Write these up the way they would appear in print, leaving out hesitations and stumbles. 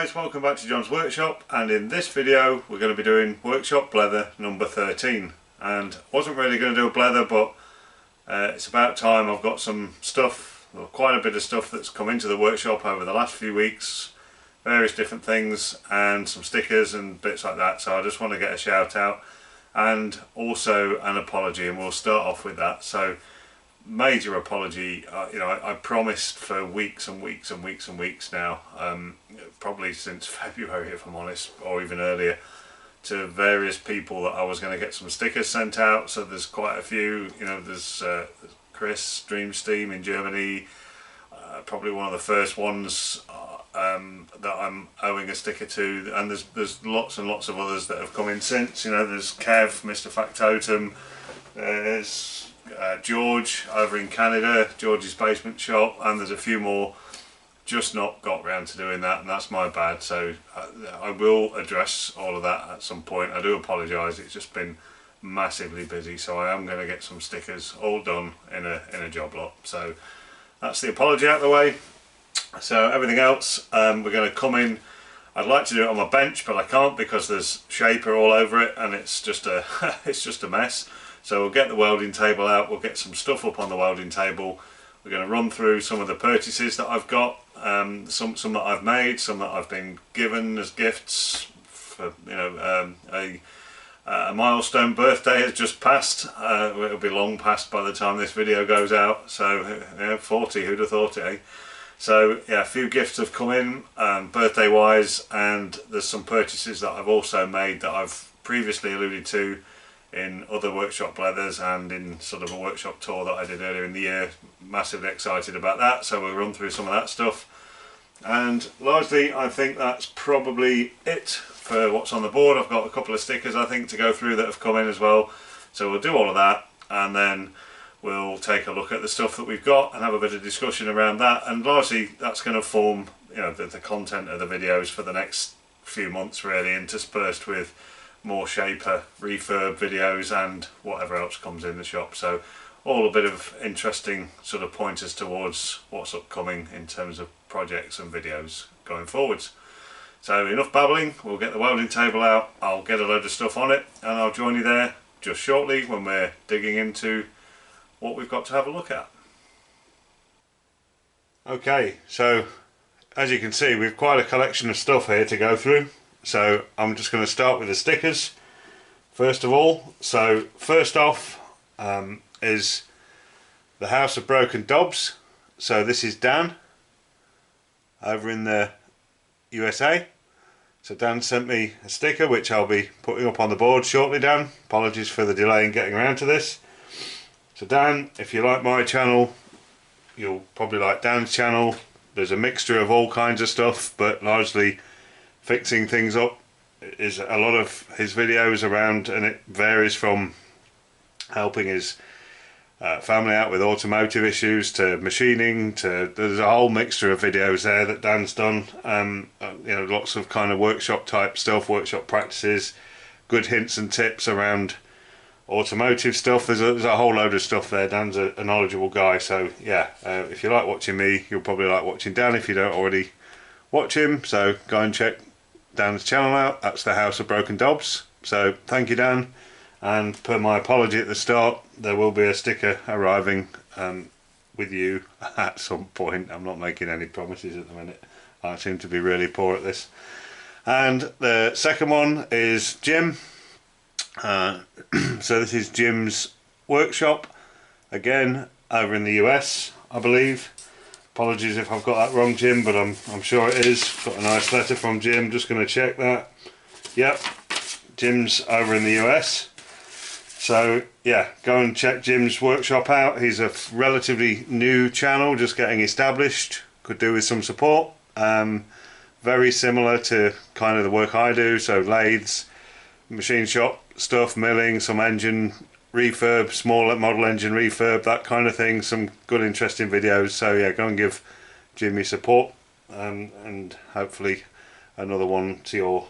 guys, welcome back to John's Workshop, and in this video we're going to be doing Workshop Blether number 13. And I wasn't really going to do a Blether, but it's about time. I've got some stuff, well, quite a bit of stuff that's come into the workshop over the last few weeks, various different things and some stickers and bits like that, so I just want to get a shout out and also an apology, and we'll start off with that. So major apology. I promised for weeks and weeks and weeks and weeks now, probably since February if I'm honest, or even earlier, to various people that I was going to get some stickers sent out. So there's quite a few, there's Chris Dreamsteam in Germany, probably one of the first ones that I'm owing a sticker to, and there's lots and lots of others that have come in since. There's Kev, Mr. Factotum, there's George over in Canada, George's Basement Shop, and there's a few more. Just not got round to doing that, and that's my bad. So I will address all of that at some point. I do apologise, it's just been massively busy, so I am going to get some stickers all done in a job lot. So that's the apology out of the way. So everything else, we're going to come in. I'd like to do it on my bench, but I can't because there's shaper all over it, and it's just a it's just a mess. So we'll get the welding table out, we'll get some stuff up on the welding table. We're going to run through some of the purchases that I've got, some that I've made, some that I've been given as gifts. For, a milestone birthday has just passed. It'll be long past by the time this video goes out. So 40, who'd have thought it, eh? So yeah, a few gifts have come in, birthday wise, and there's some purchases that I've also made that I've previously alluded to in other workshop Blethers and in sort of a workshop tour that I did earlier in the year. Massively excited about that, so we'll run through some of that stuff. And largely I think that's probably it for what's on the board. I've got a couple of stickers I think to go through that have come in as well, so we'll do all of that, and then we'll take a look at the stuff that we've got and have a bit of discussion around that. And largely that's going to form the content of the videos for the next few months really, interspersed with more shaper refurb videos and whatever else comes in the shop. So all a bit of interesting sort of pointers towards what's upcoming in terms of projects and videos going forwards. So enough babbling, we'll get the welding table out, I'll get a load of stuff on it, and I'll join you there just shortly when we're digging into what we've got to have a look at. Okay, so as you can see we've quite a collection of stuff here to go through. So I'm just going to start with the stickers first of all. So first off is the House of Broken Dobs. So this is Dan over in the USA. So Dan sent me a sticker which I'll be putting up on the board shortly. Dan, apologies for the delay in getting around to this. So Dan, if you like my channel, you'll probably like Dan's channel. There's a mixture of all kinds of stuff, but largely fixing things up is a lot of his videos around, and it varies from helping his family out with automotive issues to machining to, there's a whole mixture of videos there that Dan's done. Lots of kind of workshop type stuff, workshop practices, good hints and tips around automotive stuff. There's a whole load of stuff there. Dan's a knowledgeable guy, so yeah, if you like watching me, you'll probably like watching Dan if you don't already watch him. So go and check Dan's channel out. That's the House of Broken Dobs. So thank you, Dan, and per my apology at the start, there will be a sticker arriving with you at some point. I'm not making any promises at the minute, I seem to be really poor at this. And the second one is Jim. So this is Jim's workshop, again over in the US I believe. Apologies if I've got that wrong, Jim, but I'm sure it is. Got a nice letter from Jim, just going to check that. Yep, Jim's over in the US. So yeah, go and check Jim's workshop out. He's a relatively new channel, just getting established. Could do with some support. Very similar to kind of the work I do, so lathes, machine shop stuff, milling, some engine refurb, small model engine refurb, that kind of thing. Some good interesting videos. So yeah, go and give Jimmy support, and hopefully another one to your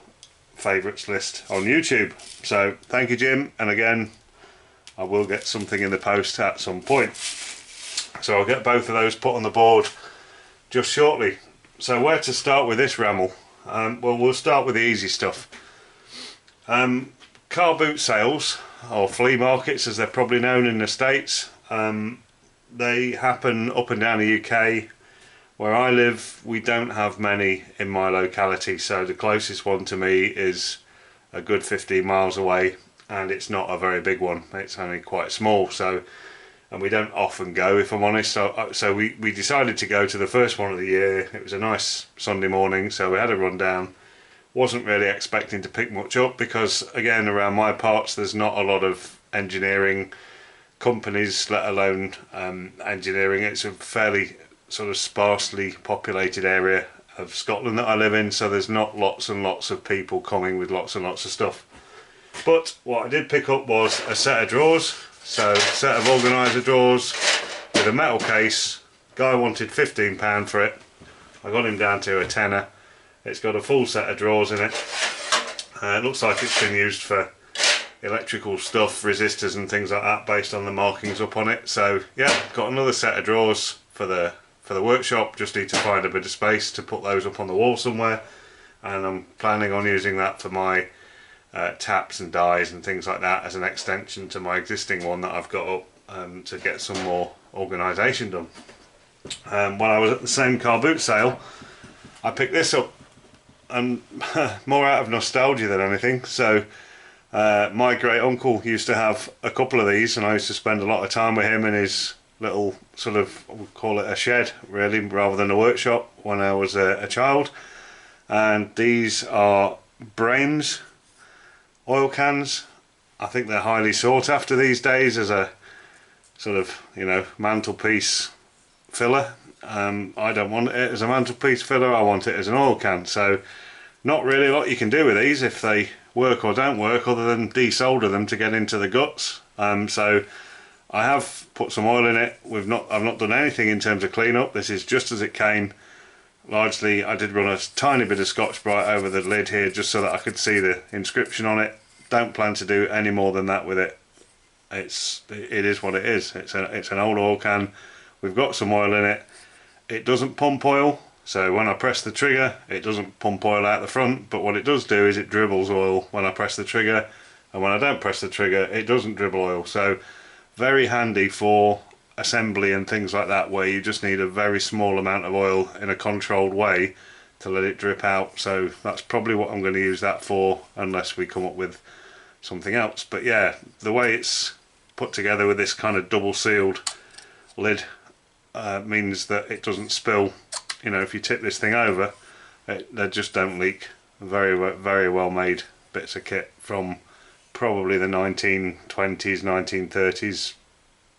favourites list on YouTube. So thank you, Jim, and again I will get something in the post at some point. So I'll get both of those put on the board just shortly. So where to start with this ramble? Well, we'll start with the easy stuff. Car boot sales, or flea markets as they're probably known in the States, they happen up and down the UK. Where I live, we don't have many in my locality, so the closest one to me is a good 15 miles away, and it's not a very big one, it's only quite small, so, and we don't often go, if I'm honest. So we decided to go to the first one of the year. It was a nice Sunday morning, so we had a run down. Wasn't really expecting to pick much up because, again, around my parts there's not a lot of engineering companies, let alone engineering. It's a fairly sort of sparsely populated area of Scotland that I live in, so there's not lots and lots of people coming with lots and lots of stuff. But what I did pick up was a set of drawers, so a set of organiser drawers with a metal case. Guy wanted £15 for it. I got him down to a tenner. It's got a full set of drawers in it. It looks like it's been used for electrical stuff, resistors and things like that, based on the markings up on it. So yeah, got another set of drawers for the workshop. Just need to find a bit of space to put those up on the wall somewhere, and I'm planning on using that for my taps and dies and things like that as an extension to my existing one that I've got up, to get some more organisation done. When I was at the same car boot sale, I picked this up, and more out of nostalgia than anything. So my great uncle used to have a couple of these, and I used to spend a lot of time with him in his little sort of, we'll call it a shed really, rather than a workshop, when I was a child. And these are Brains oil cans. I think they're highly sought after these days as a sort of, you know, mantelpiece filler. I don't want it as a mantelpiece filler, I want it as an oil can. So not really a lot you can do with these if they work or don't work, other than desolder them to get into the guts. So I have put some oil in it. I've not done anything in terms of cleanup. This is just as it came. Largely I did run a tiny bit of Scotch-Brite over the lid here just so that I could see the inscription on it. Don't plan to do any more than that with it. It is what it is. It's an old oil can. We've got some oil in it. It doesn't pump oil, so when I press the trigger it doesn't pump oil out the front, but what it does do is it dribbles oil when I press the trigger, and when I don't press the trigger it doesn't dribble oil. So very handy for assembly and things like that, where you just need a very small amount of oil in a controlled way to let it drip out. So that's probably what I'm going to use that for, unless we come up with something else. But yeah, the way it's put together with this kind of double sealed lid means that it doesn't spill. You know, if you tip this thing over, they just don't leak. Very well made bits of kit from probably the 1920s, 1930s,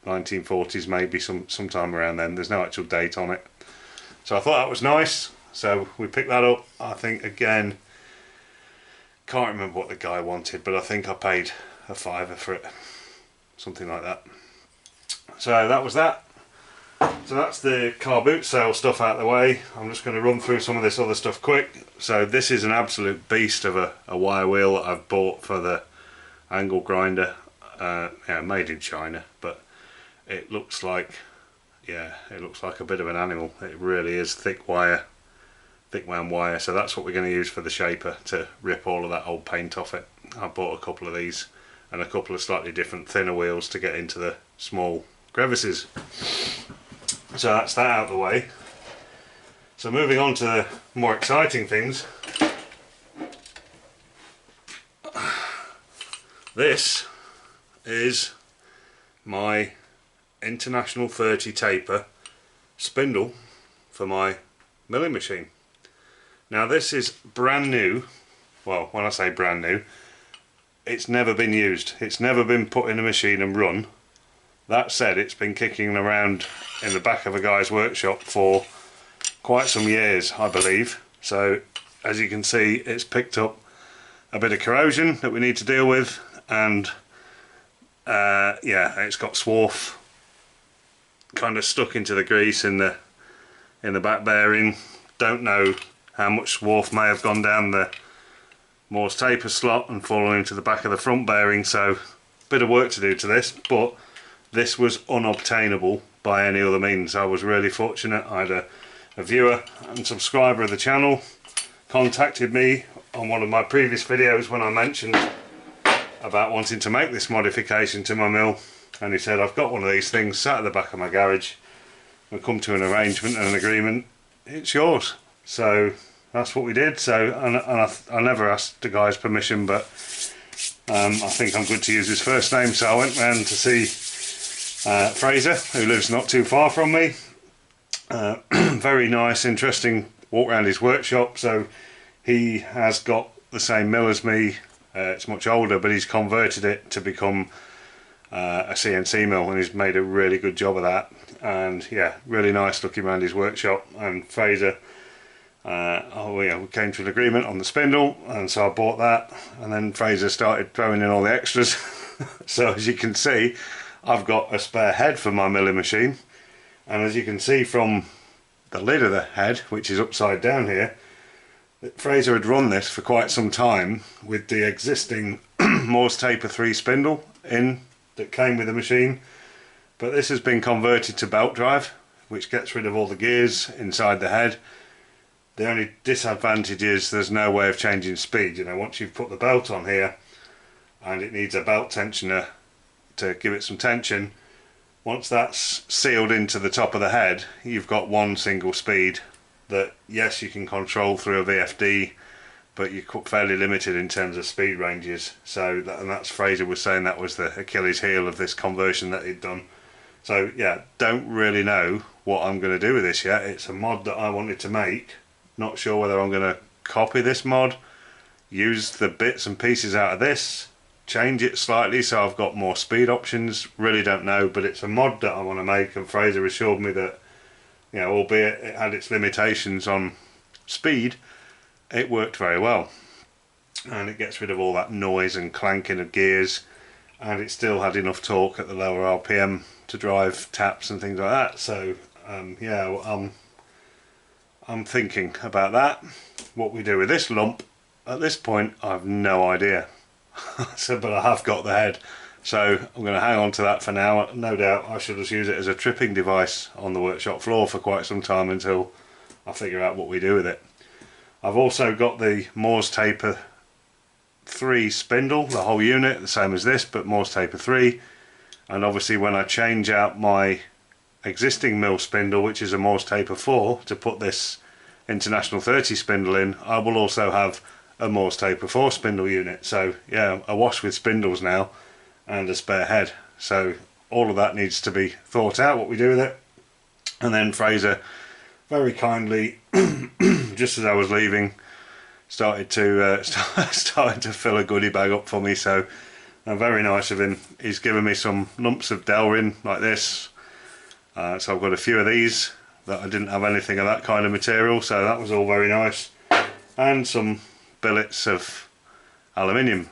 1940s, maybe sometime around then. There's no actual date on it. So I thought that was nice, so we picked that up. I think, again, can't remember what the guy wanted, but I think I paid a £5 for it, something like that. So that was that. So that's the car boot sale stuff out of the way. I'm just going to run through some of this other stuff quick. So this is an absolute beast of a wire wheel that I've bought for the angle grinder. Yeah, made in China, but it looks like, yeah, it looks like a bit of an animal. It really is thick wire, thick wound wire. So that's what we're going to use for the shaper, to rip all of that old paint off it. I bought a couple of these and a couple of slightly different thinner wheels to get into the small crevices. So that's that out of the way. So moving on to the more exciting things. This is my International 30 taper spindle for my milling machine. Now this is brand new. Well, when I say brand new, it's never been used. It's never been put in a machine and run. That said, it's been kicking around in the back of a guy's workshop for quite some years, I believe. So as you can see, it's picked up a bit of corrosion that we need to deal with, and yeah, it's got swarf kind of stuck into the grease in the back bearing. Don't know how much swarf may have gone down the Morse taper slot and fallen into the back of the front bearing, so a bit of work to do to this, but this was unobtainable by any other means. I was really fortunate. I had a viewer and subscriber of the channel contacted me on one of my previous videos when I mentioned about wanting to make this modification to my mill, and he said, I've got one of these things sat at the back of my garage, we'll come to an arrangement and an agreement, it's yours. So that's what we did. So I never asked the guy's permission, but I think I'm good to use his first name, so I went round to see Fraser, who lives not too far from me. Very nice, interesting walk around his workshop. So he has got the same mill as me. It's much older, but he's converted it to become a CNC mill, and he's made a really good job of that. And yeah, really nice looking around his workshop. And Fraser, we came to an agreement on the spindle, and so I bought that, and then Fraser started throwing in all the extras. So as you can see, I've got a spare head for my milling machine, and as you can see from the lid of the head, which is upside down here, Fraser had run this for quite some time with the existing Morse Taper 3 spindle in that came with the machine, but this has been converted to belt drive, which gets rid of all the gears inside the head. The only disadvantage is there's no way of changing speed. You know, once you've put the belt on here and it needs a belt tensioner to give it some tension, once that's sealed into the top of the head, you've got one single speed that, yes, you can control through a VFD, but you're fairly limited in terms of speed ranges. So and that's, Fraser was saying, that was the Achilles heel of this conversion that he'd done. So yeah, don't really know what I'm going to do with this yet. It's a mod that I wanted to make. Not sure whether I'm going to copy this mod, use the bits and pieces out of this, change it slightly so I've got more speed options. Really don't know, but it's a mod that I want to make, and Fraser assured me that, you know, albeit it had its limitations on speed, it worked very well, and it gets rid of all that noise and clanking of gears, and it still had enough torque at the lower RPM to drive taps and things like that. So yeah, I'm thinking about that. What we do with this lump at this point, I've no idea. So, but I have got the head, so I'm going to hang on to that for now. No doubt I shall just use it as a tripping device on the workshop floor for quite some time until I figure out what we do with it. I've also got the Morse Taper 3 spindle, the whole unit, the same as this, but Morse Taper 3. And obviously when I change out my existing mill spindle, which is a Morse Taper 4, to put this International 30 spindle in, I will also have a Morse Taper 4 spindle unit. So yeah, awash with spindles now and a spare head. So all of that needs to be thought out, what we do with it. And then Fraser very kindly, just as I was leaving, started to fill a goodie bag up for me. So very nice of him. He's given me some lumps of Delrin like this. So I've got a few of these that I didn't have anything of that kind of material, so that was all very nice. And some billets of aluminium,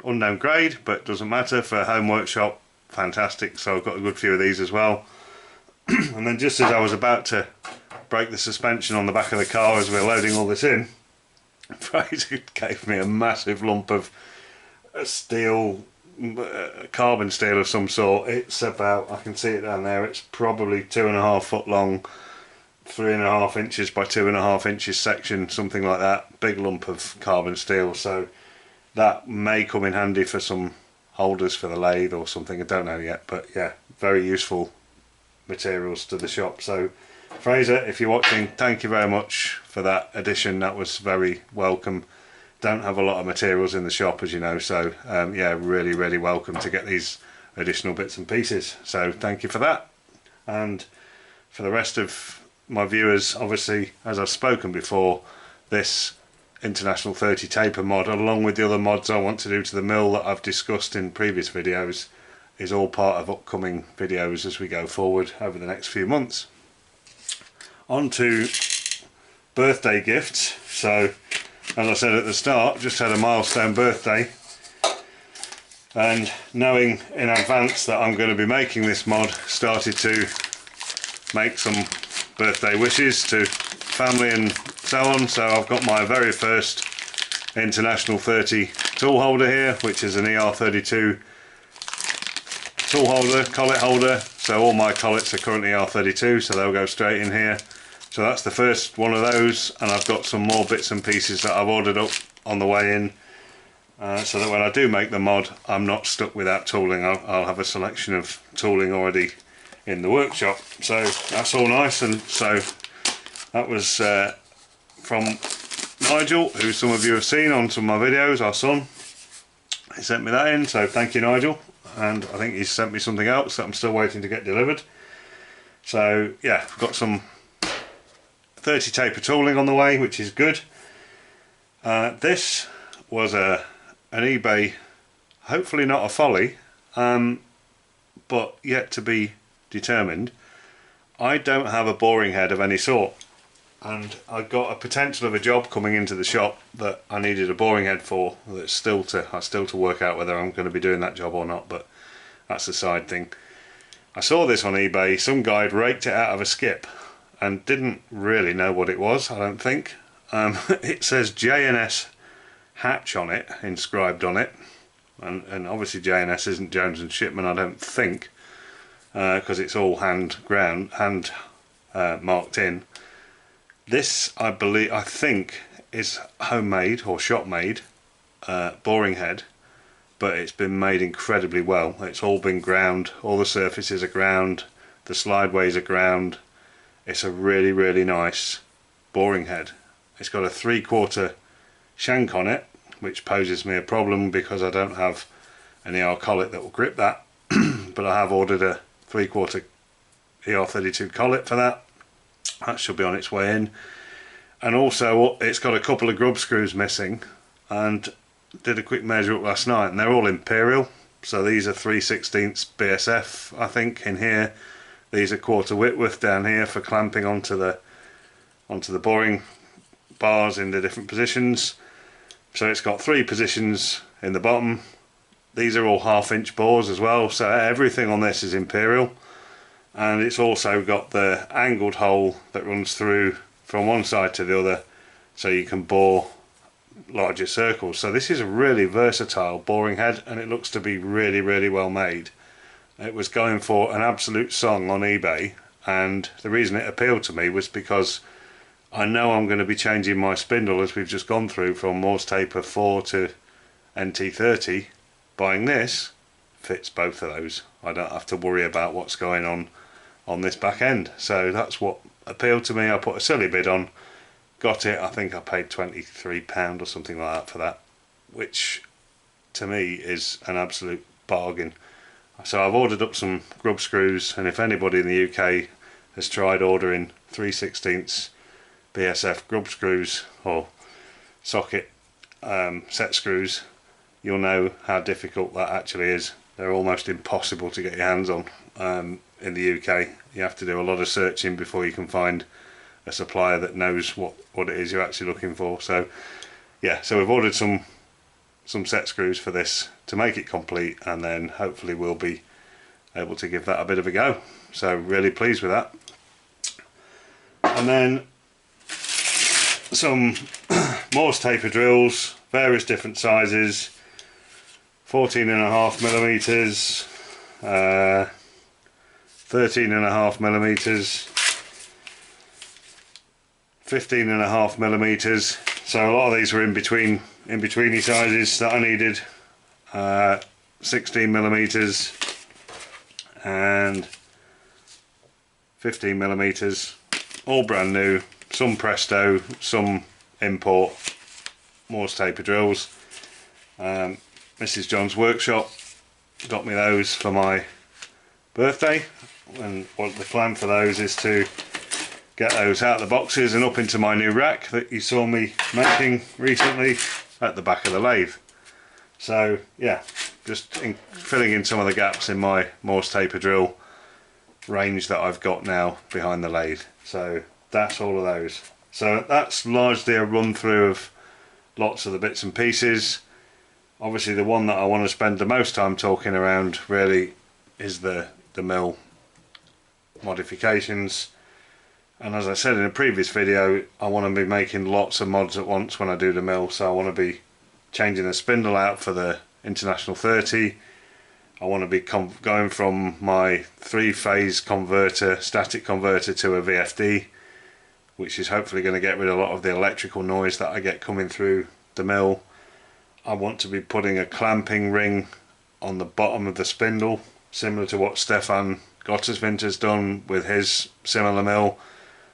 unknown grade, but doesn't matter, for a home workshop, fantastic. So I've got a good few of these as well. And then just as I was about to break the suspension on the back of the car as we're loading all this in, Fraser gave me a massive lump of steel, carbon steel of some sort. It's about, I can see it down there, it's probably 2.5 foot long, 3.5 inches by 2.5 inches section, something like that. Big lump of carbon steel, so that may come in handy for some holders for the lathe or something, I don't know yet, but yeah, very useful materials to the shop. So Fraser, if you're watching, thank you very much for that addition, that was very welcome. Don't have a lot of materials in the shop, as you know, so yeah, really welcome to get these additional bits and pieces, so thank you for that. And for the rest of my viewers, obviously, as I've spoken before, this International 30 taper mod, along with the other mods I want to do to the mill that I've discussed in previous videos, is all part of upcoming videos as we go forward over the next few months. On to birthday gifts. So as I said at the start, just had a milestone birthday, and knowing in advance that I'm going to be making this mod, started to make some birthday wishes to family and so on. So I've got my very first International 30 tool holder here, which is an ER32 tool holder, collet holder. So all my collets are currently ER32, so they'll go straight in here. So that's the first one of those, and I've got some more bits and pieces that I've ordered up on the way in, so that when I do make the mod I'm not stuck without tooling. I'll have a selection of tooling already in the workshop, so that's all nice. And so that was from Nigel, who some of you have seen on some of my videos, our son. He sent me that in, so thank you, Nigel. And I think he's sent me something else that I'm still waiting to get delivered. So yeah, I've got some 30 taper tooling on the way, which is good. This was an eBay, hopefully not a folly, but yet to be determined. I don't have a boring head of any sort, and I got a potential of a job coming into the shop that I needed a boring head for. That's still to work out whether I'm going to be doing that job or not, but that's a side thing. I saw this on eBay. Some guy had raked it out of a skip and didn't really know what it was, I don't think. It says J&S Hatch on it, inscribed on it, and obviously J&S isn't Jones and Shipman, I don't think, because it's all hand marked in. This, I think is homemade or shop made boring head, but it's been made incredibly well. It's all been ground, all the surfaces are ground, the slideways are ground. It's a really, really nice boring head. It's got a 3/4 shank on it, which poses me a problem because I don't have an ER collet that will grip that, but I have ordered a 3/4 ER32 collet for that. That should be on its way in. And also it's got a couple of grub screws missing, and did a quick measure up last night, and they're all imperial. So these are 3/16 BSF, I think, in here. These are 1/4 Whitworth down here for clamping onto the boring bars in the different positions. So it's got 3 positions in the bottom. These are all 1/2 inch bores as well, so everything on this is imperial. And it's also got the angled hole that runs through from one side to the other, so you can bore larger circles. So this is a really versatile boring head, and it looks to be really, really well made. It was going for an absolute song on eBay, and the reason it appealed to me was because I know I'm going to be changing my spindle, as we've just gone through, from Morse taper 4 to NT30. Buying this fits both of those. I don't have to worry about what's going on this back end. So that's what appealed to me. I put a silly bid on, got it. I think I paid £23 or something like that for that, which to me is an absolute bargain. So I've ordered up some grub screws, and if anybody in the UK has tried ordering 3/16 BSF grub screws or socket set screws, you'll know how difficult that actually is. They're almost impossible to get your hands on in the UK. You have to do a lot of searching before you can find a supplier that knows what it is you're actually looking for. So yeah, so we've ordered some set screws for this to make it complete, and then hopefully we'll be able to give that a bit of a go. So really pleased with that. And then some Morse taper drills, various different sizes, 14.5 millimeters, 13.5 millimeters, 15.5 millimeters. So a lot of these were in betweeny sizes that I needed. 16 millimeters and 15 millimeters, all brand new. Some Presto, some import Morse taper drills. Mrs. John's workshop got me those for my birthday, and what the plan for those is to get those out of the boxes and up into my new rack that you saw me making recently at the back of the lathe. So yeah, just filling in some of the gaps in my Morse taper drill range that I've got now behind the lathe. So that's all of those. So that's largely a run through of lots of the bits and pieces. Obviously the one that I want to spend the most time talking around really is the mill modifications. And as I said in a previous video, I want to be making lots of mods at once when I do the mill. So I want to be changing the spindle out for the International 30. I want to be going from my 3-phase converter, static converter, to a VFD. which is hopefully going to get rid of a lot of the electrical noise that I get coming through the mill. I want to be putting a clamping ring on the bottom of the spindle, similar to what Stefan Gotterswind has done with his similar mill.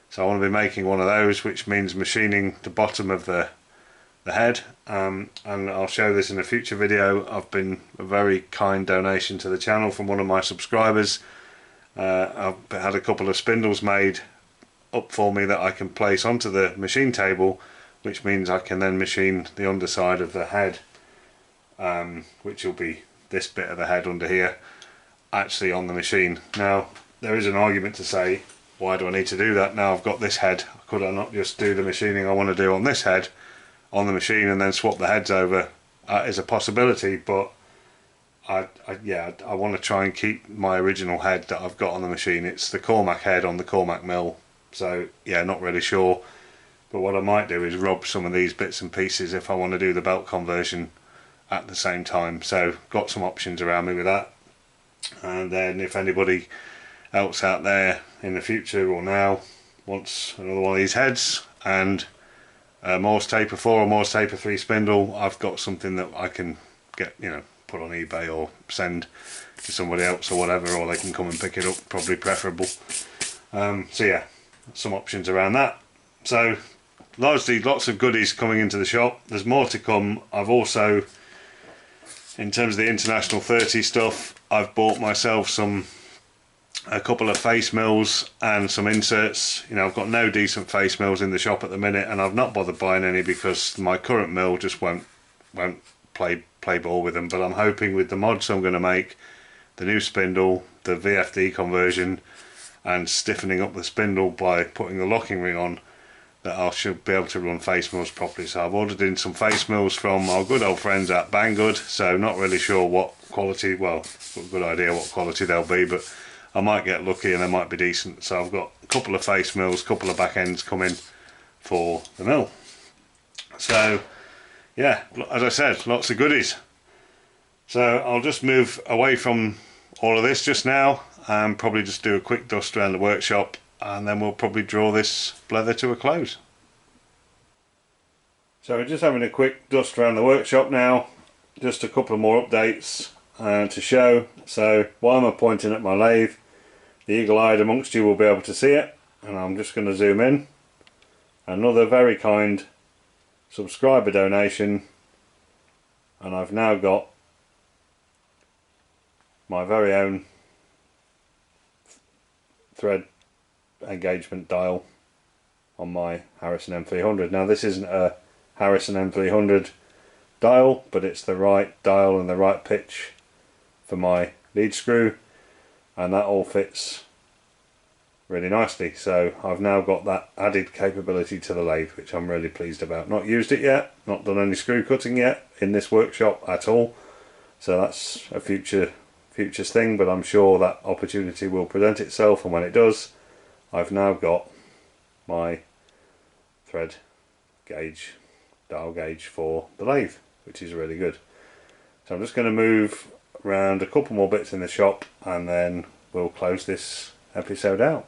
So I want to be making one of those, which means machining the bottom of the head, and I'll show this in a future video. I've been a very kind donation to the channel from one of my subscribers. I've had a couple of spindles made up for me that I can place onto the machine table, which means I can then machine the underside of the head, which will be this bit of the head under here, actually on the machine. Now there is an argument to say, why do I need to do that? Now I've got this head, could I not just do the machining I want to do on this head on the machine and then swap the heads over? Is a possibility, but I want to try and keep my original head that I've got on the machine. It's the Cormac head on the Cormac mill, so yeah, not really sure. But what I might do is rob some of these bits and pieces if I want to do the belt conversion at the same time. So got some options around me with that. And then if anybody else out there in the future or now wants another one of these heads and a Morse Taper 4 or Morse Taper 3 spindle, I've got something that I can get, put on eBay or send to somebody else or whatever, or they can come and pick it up, probably preferable. So yeah, some options around that. So largely lots of goodies coming into the shop. There's more to come. I've also, in terms of the International 30 stuff, I've bought myself a couple of face mills and some inserts. I've got no decent face mills in the shop at the minute, and I've not bothered buying any because my current mill just won't play ball with them. But I'm hoping with the mods I'm going to make, the new spindle, the VFD conversion, and stiffening up the spindle by putting the locking ring on, that I should be able to run face mills properly. So I've ordered in some face mills from our good old friends at Banggood, so not really sure what quality, well, got a good idea what quality they'll be, but I might get lucky and they might be decent. So I've got a couple of face mills, a couple of back ends coming for the mill. So yeah, as I said, lots of goodies. So I'll just move away from all of this just now and probably just do a quick dust around the workshop, and then we'll probably draw this Blether to a close. So we're just having a quick dust around the workshop now. Just a couple more updates to show. So while I'm pointing at my lathe, the eagle-eyed amongst you will be able to see it, and I'm just going to zoom in. Another very kind subscriber donation, and I've now got my very own thread engagement dial on my Harrison M300. Now this isn't a Harrison M300 dial, but it's the right dial and the right pitch for my lead screw, and that all fits really nicely. So I've now got that added capability to the lathe, which I'm really pleased about. Not used it yet, not done any screw cutting yet in this workshop at all, so that's a future thing, but I'm sure that opportunity will present itself, and when it does, I've now got my thread gauge, dial gauge for the lathe, which is really good. So I'm just going to move around a couple more bits in the shop, and then we'll close this episode out.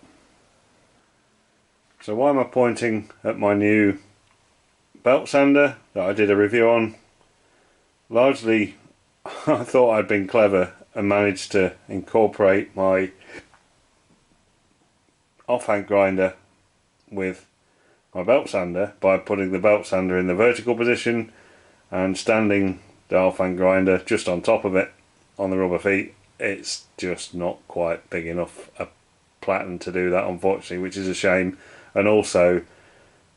So why am I pointing at my new belt sander that I did a review on? Largely I thought I'd been clever and managed to incorporate my offhand grinder with my belt sander by putting the belt sander in the vertical position and standing the offhand grinder just on top of it on the rubber feet. It's just not quite big enough a platen to do that, unfortunately, which is a shame. And also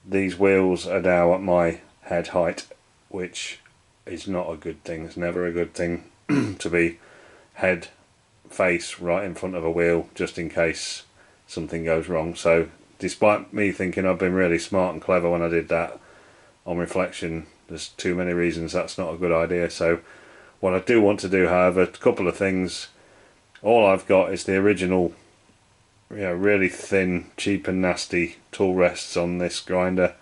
these wheels are now at my head height, which is not a good thing. It's never a good thing to be head face right in front of a wheel, just in case something goes wrong. So despite me thinking I've been really smart and clever when I did that, on reflection there's too many reasons that's not a good idea. So what I do want to do, however, a couple of things. All I've got is the original, really thin, cheap and nasty tool rests on this grinder,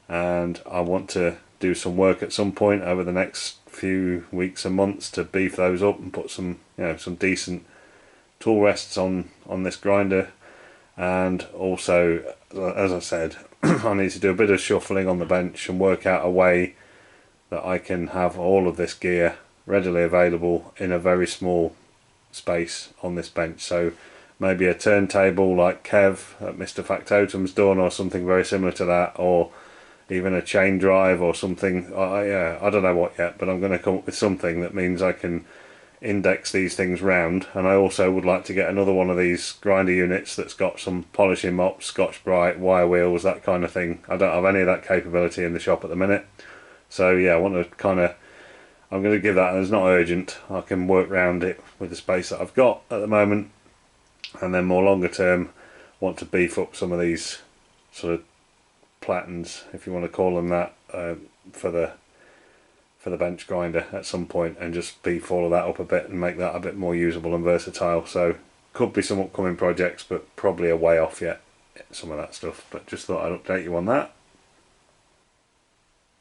and I want to do some work at some point over the next few weeks and months to beef those up and put some some decent tool rests on this grinder. and also, as I said, I need to do a bit of shuffling on the bench and work out a way that I can have all of this gear readily available in a very small space on this bench. So maybe a turntable like Kev at Mr. Factotum's done, or something very similar to that, or even a chain drive or something. Yeah, I don't know what yet, but I'm going to come up with something that means I can index these things round. And I also would like to get another one of these grinder units that's got some polishing mops, Scotch-Brite, wire wheels, that kind of thing. I don't have any of that capability in the shop at the minute, so yeah, I want to kind of, I'm going to give that, and it's not urgent, I can work around it with the space that I've got at the moment. And then more longer term, want to beef up some of these sort of platens, if you want to call them that, for the bench grinder at some point, and just beef all of that up a bit and make that a bit more usable and versatile. So could be some upcoming projects, but probably a way off yet, some of that stuff. But just thought I'd update you on that.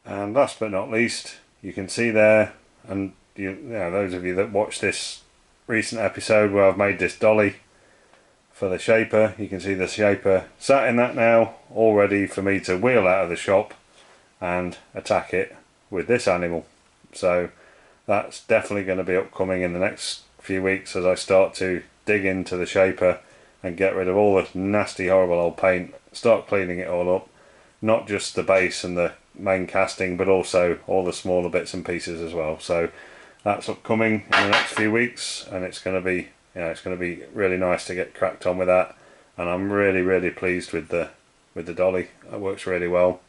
And last but not least, you can see there, and those of you that watched this recent episode where I've made this dolly for the shaper, you can see the shaper sat in that now, all ready for me to wheel out of the shop and attack it with this animal. So that's definitely going to be upcoming in the next few weeks as I start to dig into the shaper and get rid of all the nasty horrible old paint, start cleaning it all up, not just the base and the main casting, but also all the smaller bits and pieces as well. So that's upcoming in the next few weeks, and it's going to be, it's going to be really nice to get cracked on with that. And I'm really pleased with the dolly. It works really well.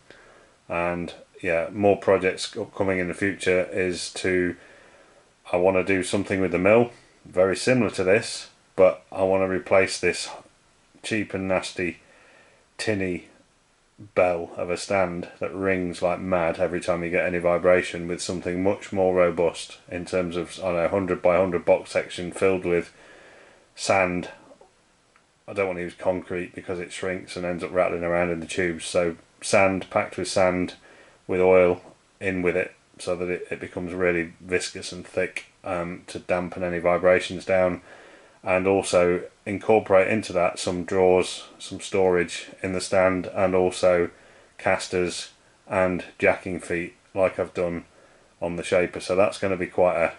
And yeah, more projects upcoming in the future is I want to do something with the mill very similar to this, but I want to replace this cheap and nasty tinny bell of a stand that rings like mad every time you get any vibration with something much more robust in terms of, I don't know, 100 by 100 box section filled with sand. I don't want to use concrete because it shrinks and ends up rattling around in the tubes, so sand packed with sand with oil in with it, so that it becomes really viscous and thick, to dampen any vibrations down. And also incorporate into that some drawers, some storage in the stand, and also casters and jacking feet like I've done on the shaper. So that's going to be quite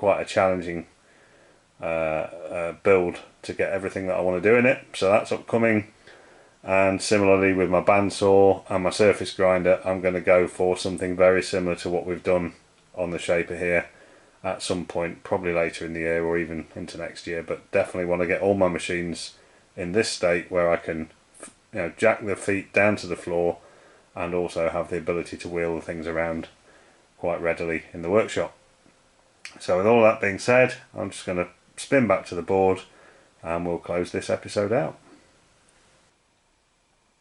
a challenging build to get everything that I want to do in it. So that's upcoming. And similarly with my bandsaw and my surface grinder, I'm going to go for something very similar to what we've done on the shaper here at some point, probably later in the year or even into next year. But definitely want to get all my machines in this state where I can, jack the feet down to the floor and also have the ability to wheel the things around quite readily in the workshop. So with all that being said, I'm just going to spin back to the board and we'll close this episode out.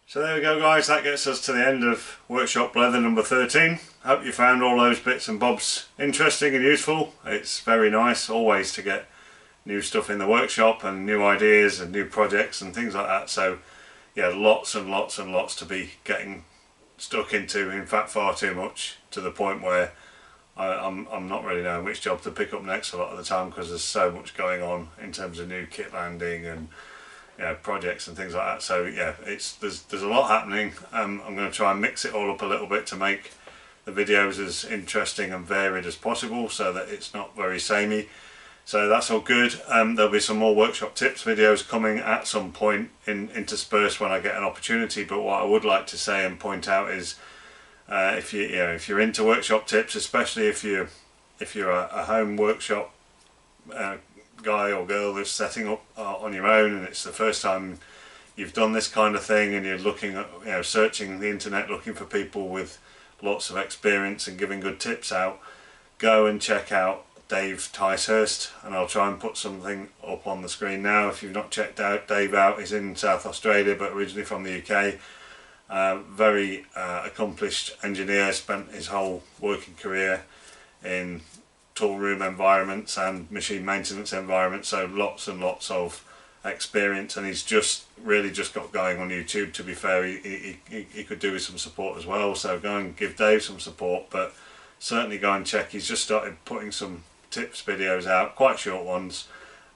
So there we go guys, that gets us to the end of Workshop Blether number 13. Hope you found all those bits and bobs interesting and useful. It's very nice always to get new stuff in the workshop and new ideas and new projects and things like that. So yeah, lots and lots and lots to be getting stuck into, in fact far too much, to the point where I'm not really knowing which job to pick up next a lot of the time, because there's so much going on in terms of new kit landing and projects and things like that. So yeah, there's a lot happening. I'm going to try and mix it all up a little bit to make the videos as interesting and varied as possible, so that it's not very samey. So that's all good. There'll be some more workshop tips videos coming at some point interspersed when I get an opportunity. But what I would like to say and point out is, if you're into workshop tips, especially if you're a home workshop guy or girl that's setting up on your own, and it's the first time you've done this kind of thing, and you're looking at, searching the internet looking for people with lots of experience and giving good tips out, go and check out Dave Ticehurst, and I'll try and put something up on the screen now. If you've not checked out Dave out, he's in South Australia but originally from the UK. Very accomplished engineer, spent his whole working career in tool room environments and machine maintenance environments, so lots and lots of experience, and he's really just got going on YouTube. To be fair, he could do with some support as well, so go and give Dave some support, but certainly go and check. He's just started putting some tips videos out, quite short ones,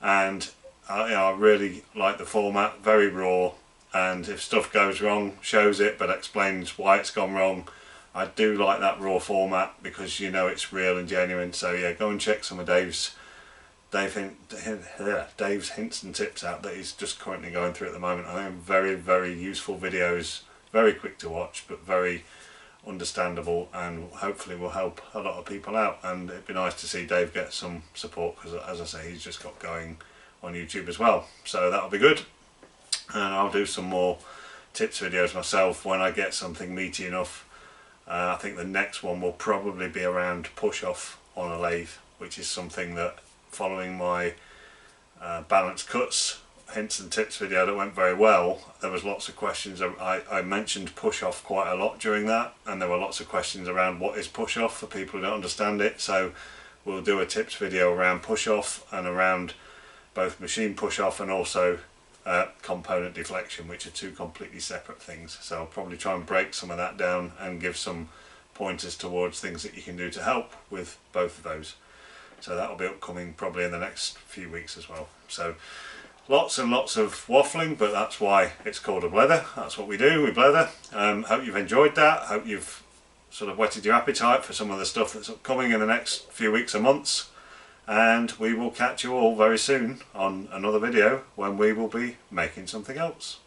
and I really like the format, very raw, and if stuff goes wrong, shows it but explains why it's gone wrong. I do like that raw format because you know it's real and genuine. So yeah, go and check some of Dave's hints and tips out that he's just currently going through at the moment. I think very useful videos, very quick to watch but very understandable, and hopefully will help a lot of people out. And it'd be nice to see Dave get some support because, as I say, he's just got going on YouTube as well, so that'll be good. And I'll do some more tips videos myself when I get something meaty enough. I think the next one will probably be around push off on a lathe, which is something that, following my balance cuts hints and tips video that went very well, there was lots of questions. I mentioned push off quite a lot during that, and there were lots of questions around what is push off for people who don't understand it. So we'll do a tips video around push off and around both machine push off and also component deflection, which are two completely separate things. So I'll probably try and break some of that down and give some pointers towards things that you can do to help with both of those. So that'll be upcoming probably in the next few weeks as well. So lots and lots of waffling, but that's why it's called a blether. That's what we do, we blether. Hope you've enjoyed that. Hope you've sort of whetted your appetite for some of the stuff that's upcoming in the next few weeks and months. And we will catch you all very soon on another video when we will be making something else.